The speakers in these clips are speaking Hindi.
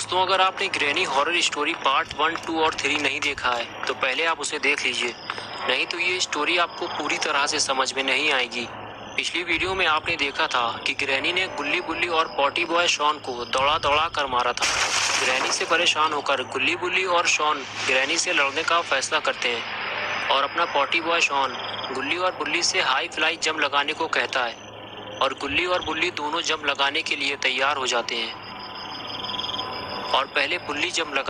दोस्तों, अगर आपने ग्रैनी हॉरर स्टोरी पार्ट 1, 2 और 3 नहीं देखा है तो पहले आप उसे देख लीजिए, नहीं तो ये स्टोरी आपको पूरी तरह से समझ में नहीं आएगी। पिछली वीडियो में आपने देखा था कि ग्रैनी ने गुल्ली बुल्ली और पॉटी बॉय शॉन को दौड़ा दौड़ा कर मारा था। ग्रैनी से परेशान होकर गुल्ली बुल्ली और शॉन ग्रैनी से लड़ने का फैसला करते हैं और अपना पॉटी बॉय शॉन गुल्ली और बुल्ली से हाई फ्लाई जंप लगाने को कहता है और गुल्ली और बुल्ली दोनों जंप लगाने के लिए तैयार हो जाते हैं। और पहले बुल्ली जंप लगा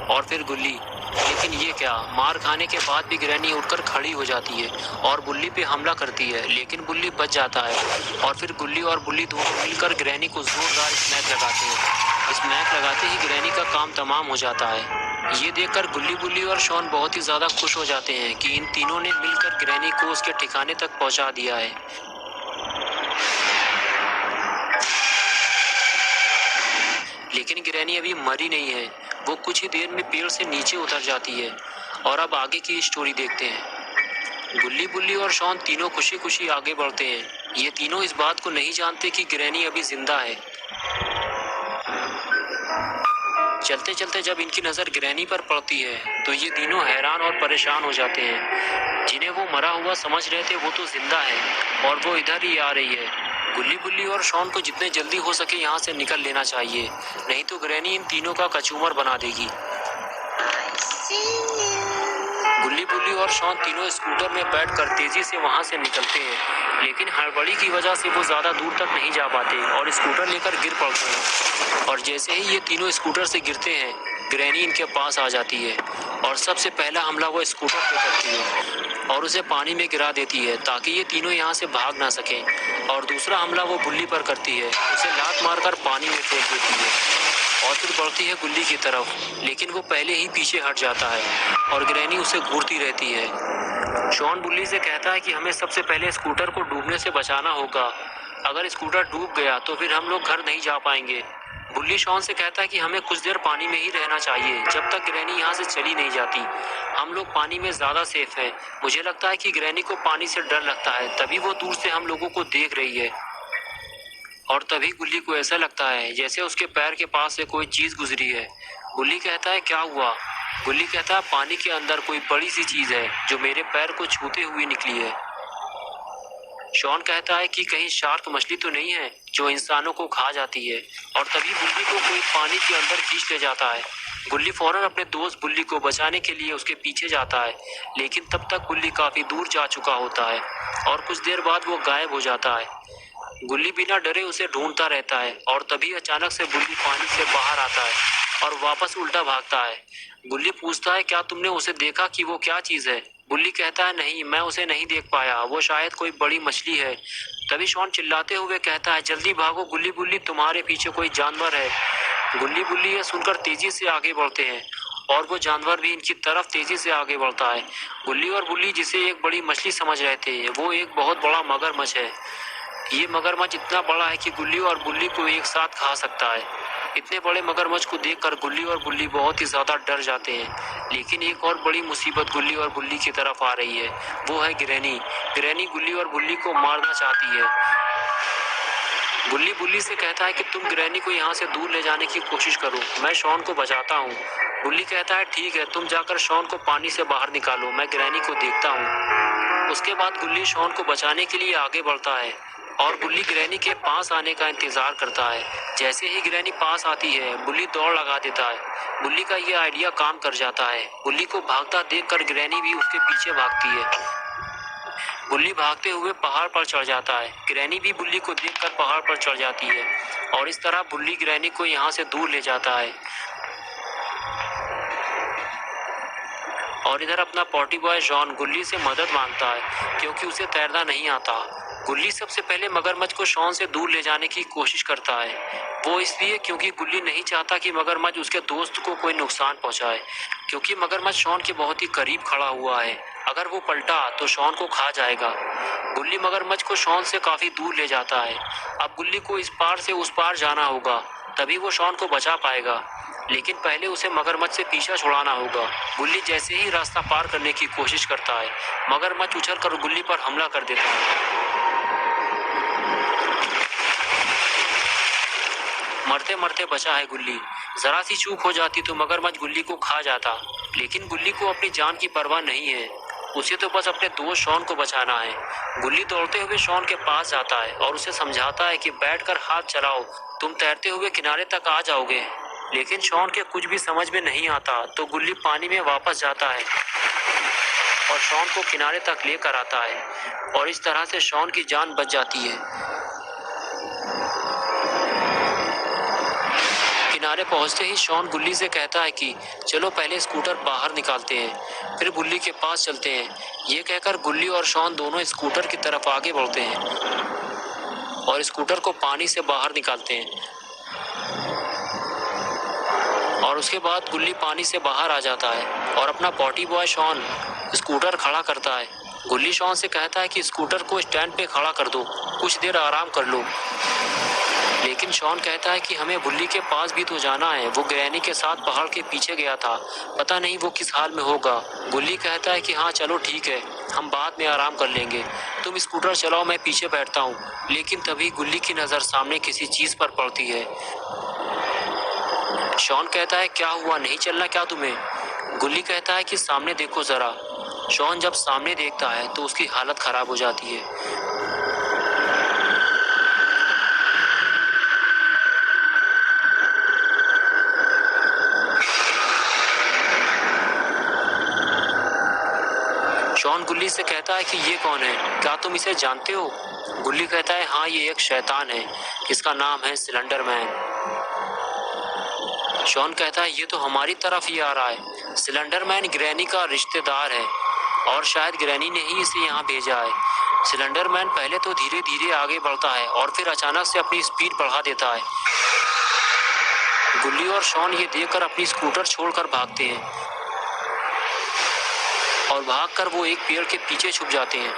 और फिर गुल्ली, लेकिन ये क्या, मार खाने के बाद भी ग्रैनी उठकर खड़ी हो जाती है और बुल्ली पे हमला करती है, लेकिन बुल्ली बच जाता है और फिर गुल्ली और बुल्ली दोनों मिलकर ग्रैनी को जोरदार स्मैक लगाते हैं। स्मैक लगाते ही ग्रैनी का काम तमाम हो जाता है। ये देखकर गुल्ली बुल्ली और शॉन बहुत ही ज्यादा खुश हो जाते हैं कि इन तीनों ने मिलकर ग्रैनी को उसके ठिकाने तक पहुंचा दिया है। लेकिन ग्रैनी अभी मरी नहीं है, वो कुछ ही देर में पेड़ से नीचे उतर जाती है। और अब आगे की स्टोरी देखते हैं। गुल्ली बुल्ली और शॉन तीनों खुशी खुशी आगे बढ़ते हैं। ये तीनों इस बात को नहीं जानते कि ग्रैनी अभी जिंदा है। चलते चलते जब इनकी नजर ग्रैनी पर पड़ती है तो ये तीनों हैरान और परेशान हो जाते हैं। जिन्हें वो मरा हुआ समझ रहे थे वो तो जिंदा है और वो इधर ही आ रही है। गुल्ली बुल्ली और शॉन को जितने जल्दी हो सके यहाँ से निकल लेना चाहिए, नहीं तो ग्रैनी इन तीनों का कचूमर बना देगी। गुल्ली बुल्ली और शॉन तीनों स्कूटर में बैठकर तेजी से वहां से निकलते हैं, लेकिन हड़बड़ी की वजह से वो ज्यादा दूर तक नहीं जा पाते और स्कूटर लेकर गिर पड़ते हैं। और जैसे ही ये तीनों स्कूटर से गिरते हैं, ग्रैनी इनके पास आ जाती है और सबसे पहला हमला वो स्कूटर पे करती है और उसे पानी में गिरा देती है ताकि ये तीनों यहाँ से भाग ना सकें। और दूसरा हमला वो बुल्ली पर करती है, उसे लात मारकर पानी में फेंक देती है और फिर बढ़ती है गुल्ली की तरफ, लेकिन वो पहले ही पीछे हट जाता है और ग्रैनी उसे घूरती रहती है। शॉन बुल्ली से कहता है कि हमें सबसे पहले स्कूटर को डूबने से बचाना होगा। अगर स्कूटर डूब गया तो फिर हम लोग घर नहीं जा पाएंगे। बुल्ली शॉन से कहता है कि हमें कुछ देर पानी में ही रहना चाहिए जब तक ग्रैनी यहाँ से चली नहीं जाती। हम लोग पानी में ज्यादा सेफ हैं। मुझे लगता है कि ग्रैनी को पानी से डर लगता है, तभी वो दूर से हम लोगों को देख रही है। और तभी गुल्ली को ऐसा लगता है जैसे उसके पैर के पास से कोई चीज गुजरी है। गुल्ली कहता है क्या हुआ? गुल्ली कहता है पानी के अंदर कोई बड़ी सी चीज है जो मेरे पैर को छूते हुए निकली है। शॉन कहता है कि कहीं शार्क मछली तो नहीं है जो इंसानों को खा जाती है। और तभी गुल्ली को कोई पानी के अंदर खींच ले जाता है। गुल्ली फौरन अपने दोस्त बुल्ली को बचाने के लिए उसके पीछे जाता है, लेकिन तब तक गुल्ली काफी दूर जा चुका होता है और कुछ देर बाद वो गायब हो जाता है। गुल्ली बिना डरे उसे ढूंढता रहता है और तभी अचानक से बुल्ली पानी से बाहर आता है और वापस उल्टा भागता है। गुल्ली पूछता है क्या तुमने उसे देखा कि वो क्या चीज है? बुल्ली कहता है नहीं, मैं उसे नहीं देख पाया, वो शायद कोई बड़ी मछली है। तभी शॉन चिल्लाते हुए कहता है जल्दी भागो गुल्ली बुल्ली, तुम्हारे पीछे कोई जानवर है। गुल्ली बुल्ली ये सुनकर तेजी से आगे बढ़ते हैं और वो जानवर भी इनकी तरफ तेजी से आगे बढ़ता है। गुल्ली और बुल्ली जिसे एक बड़ी मछली समझ रहे थे वो एक बहुत बड़ा मगरमच्छ है। ये मगरमच्छ इतना बड़ा है कि गुल्ली और बुल्ली को एक साथ खा सकता है। इतने बड़े मगरमच्छ को देखकर गुल्ली और बुल्ली बहुत ही ज्यादा डर जाते हैं। लेकिन एक और बड़ी मुसीबत गुल्ली और बुल्ली की तरफ आ रही है, वो है ग्रैनी। ग्रैनी गुल्ली और बुल्ली को मारना चाहती है। गुल्ली बुल्ली से कहता है कि तुम ग्रैनी को यहाँ से दूर ले जाने की कोशिश करो, मैं शॉन को बचाता हूँ। बुल्ली कहता है ठीक है, तुम जाकर शॉन को पानी से बाहर निकालो, मैं ग्रैनी को देखता हूँ। उसके बाद गुल्ली शॉन को बचाने के लिए आगे बढ़ता है और बुल्ली ग्रैनी के पास आने का इंतजार करता है। जैसे ही ग्रैनी पास आती है बुल्ली दौड़ लगा देता है। बुल्ली का ये आइडिया काम कर जाता है। बुल्ली को भागता देखकर ग्रैनी भी उसके पीछे भागती है। बुल्ली भागते हुए पहाड़ पर चढ़ जाता है। ग्रैनी भी बुल्ली को देखकर पहाड़ पर चढ़ जाती है और इस तरह बुल्ली ग्रैनी को यहाँ से दूर ले जाता है। और इधर अपना पॉटी बॉय जॉन गुल्ली से मदद मांगता है क्योंकि उसे तैरना नहीं आता। गुल्ली सबसे पहले मगरमच्छ को शॉन से दूर ले जाने की कोशिश करता है। वो इसलिए क्योंकि गुल्ली नहीं चाहता कि मगरमच्छ उसके दोस्त को कोई नुकसान पहुंचाए, क्योंकि मगरमच्छ शॉन के बहुत ही करीब खड़ा हुआ है। अगर वो पलटा तो शॉन को खा जाएगा। गुल्ली मगरमच्छ को शॉन से काफी दूर ले जाता है। अब गुल्ली को इस पार से उस पार जाना होगा, तभी वो शॉन को बचा पाएगा। लेकिन पहले उसे मगरमच्छ से पीछा छुड़ाना होगा। गुल्ली जैसे ही रास्ता पार करने की कोशिश करता है, मगरमच्छ उछलकर गुल्ली पर हमला कर देता है। मरते मरते बचा है गुल्ली। जरा सी चूक हो जाती तो मगरमच्छ गुल्ली को खा जाता, लेकिन गुल्ली को अपनी जान की परवाह नहीं है। उसे तो बस अपने दोस्त शॉन को बचाना है। गुल्ली दौड़ते हुए शॉन के पास जाता है और उसे समझाता है कि बैठकर हाथ चलाओ, तुम तैरते हुए किनारे तक आ जाओगे। लेकिन शॉन के कुछ भी समझ में नहीं आता तो गुल्ली पानी में वापस जाता है और शॉन को किनारे तक लेकर आता है और इस तरह से शॉन की जान बच जाती है। किनारे पहुंचते ही शॉन गुल्ली से कहता है कि चलो पहले स्कूटर बाहर निकालते हैं, फिर गुल्ली के पास चलते हैं। ये कहकर गुल्ली और शॉन दोनों स्कूटर की तरफ आगे बढ़ते हैं और स्कूटर को पानी से बाहर निकालते हैं। और उसके बाद गुल्ली पानी से बाहर आ जाता है और अपना पॉटी बॉय शॉन स्कूटर खड़ा करता है। गुल्ली शॉन से कहता है कि स्कूटर को स्टैंड पे खड़ा कर दो, कुछ देर आराम कर लो। लेकिन शॉन कहता है कि हमें गुल्ली के पास भी तो जाना है, वो ग्रैनी के साथ पहाड़ के पीछे गया था, पता नहीं वो किस हाल में होगा। गुल्ली कहता है कि हाँ चलो ठीक है, हम बाद में आराम कर लेंगे, तुम स्कूटर चलाओ, मैं पीछे बैठता हूँ। लेकिन तभी गुल्ली की नज़र सामने किसी चीज़ पर पड़ती है। शॉन कहता है क्या हुआ, नहीं चलना क्या तुम्हें? गुल्ली कहता है कि सामने देखो ज़रा। शॉन जब सामने देखता है तो उसकी हालत ख़राब हो जाती है। शॉन गुल्ली से कहता है कि ये कौन है, क्या तुम इसे जानते हो? गुल्ली कहता है हाँ, ये एक शैतान है, इसका नाम है सिलेंडर मैन। शॉन कहता है ये तो हमारी तरफ ही आ रहा है। सिलेंडर मैन ग्रैनी का रिश्तेदार है और शायद ग्रैनी ने ही इसे यहाँ भेजा है। सिलेंडर मैन पहले तो धीरे धीरे आगे बढ़ता है और फिर अचानक से अपनी स्पीड बढ़ा देता है। गुल्ली और शॉन ये देखकर अपनी स्कूटर छोड़कर भागते हैं और भागकर वो एक पेड़ के पीछे छुप जाते हैं।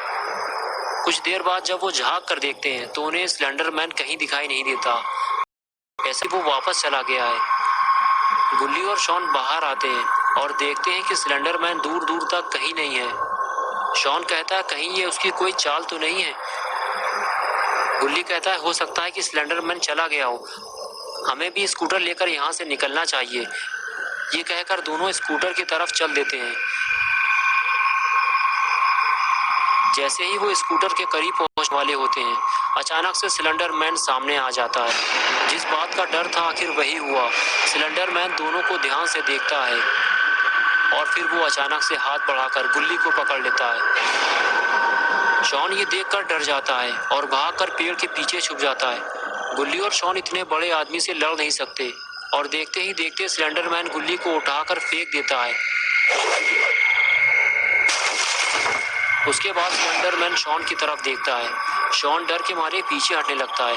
कुछ देर बाद जब वो झांक कर देखते हैं तो उन्हें सिलेंडर मैन कहीं दिखाई नहीं देता, ऐसे वो वापस चला गया है। गुल्ली और शॉन बाहर आते हैं और देखते हैं कि सिलेंडर मैन दूर दूर तक कहीं नहीं है। शॉन कहता है कहीं ये उसकी कोई चाल तो नहीं है। गुल्ली कहता है हो सकता है कि सिलेंडर मैन चला गया हो, हमें भी स्कूटर लेकर यहाँ से निकलना चाहिए। ये कहकर दोनों स्कूटर की तरफ चल देते हैं। जैसे ही वो स्कूटर के करीब पहुंचने वाले होते हैं, अचानक से सिलेंडर मैन सामने आ जाता है। जिस बात का डर था आखिर वही हुआ। सिलेंडर मैन दोनों को ध्यान से देखता है और फिर वो अचानक से हाथ बढ़ाकर गुल्ली को पकड़ लेता है। शॉन ये देखकर डर जाता है और भागकर पेड़ के पीछे छुप जाता है। गुल्ली और शॉन इतने बड़े आदमी से लड़ नहीं सकते और देखते ही देखते सिलेंडर मैन गुल्ली को उठाकर फेंक देता है। उसके बाद सिलेंडर मैन शॉन की तरफ देखता है। शॉन डर के मारे पीछे हटने लगता है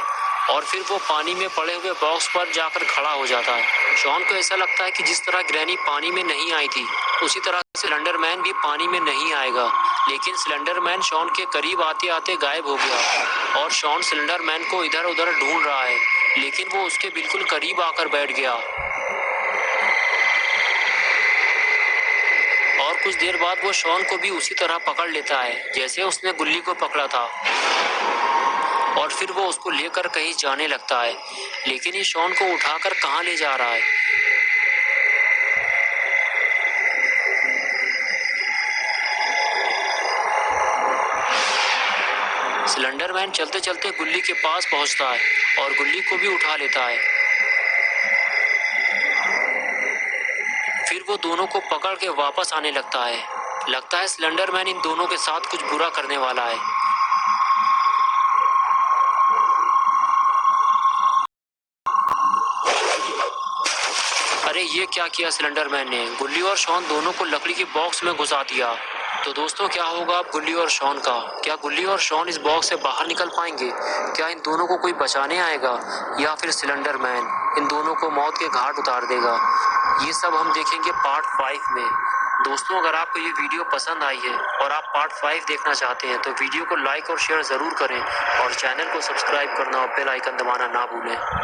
और फिर वो पानी में पड़े हुए बॉक्स पर जाकर खड़ा हो जाता है। शॉन को ऐसा लगता है कि जिस तरह ग्रैनी पानी में नहीं आई थी, उसी तरह सिलेंडर मैन भी पानी में नहीं आएगा। लेकिन सिलेंडर मैन शॉन के करीब आते आते गायब हो गया और शॉन सिलेंडर मैन को इधर उधर ढूंढ रहा है, लेकिन वो उसके बिल्कुल करीब आकर बैठ गया। और कुछ देर बाद वो शॉन को भी उसी तरह पकड़ लेता है जैसे उसने गुल्ली को पकड़ा था और फिर वो उसको लेकर कहीं जाने लगता है। लेकिन ये शॉन को उठाकर कहाँ ले जा रहा है? सिलेंडर मैन चलते चलते गुल्ली के पास पहुंचता है और गुल्ली को भी उठा लेता है। फिर वो दोनों को पकड़ के वापस आने लगता है। लगता है सिलेंडर मैन इन दोनों के साथ कुछ बुरा करने वाला है। अरे ये क्या किया सिलेंडर मैन ने? गुल्ली और शॉन दोनों को लकड़ी के बॉक्स में घुसा दिया। तो दोस्तों क्या होगा अब गुल्ली और शॉन का? क्या गुल्ली और शॉन इस बॉक्स से बाहर निकल पाएंगे? क्या इन दोनों को कोई बचाने आएगा या फिर सिलेंडर मैन इन दोनों को मौत के घाट उतार देगा? ये सब हम देखेंगे पार्ट 5 में। दोस्तों अगर आपको ये वीडियो पसंद आई है और आप पार्ट 5 देखना चाहते हैं तो वीडियो को लाइक और शेयर ज़रूर करें और चैनल को सब्सक्राइब करना और बेल आइकन दबाना ना भूलें।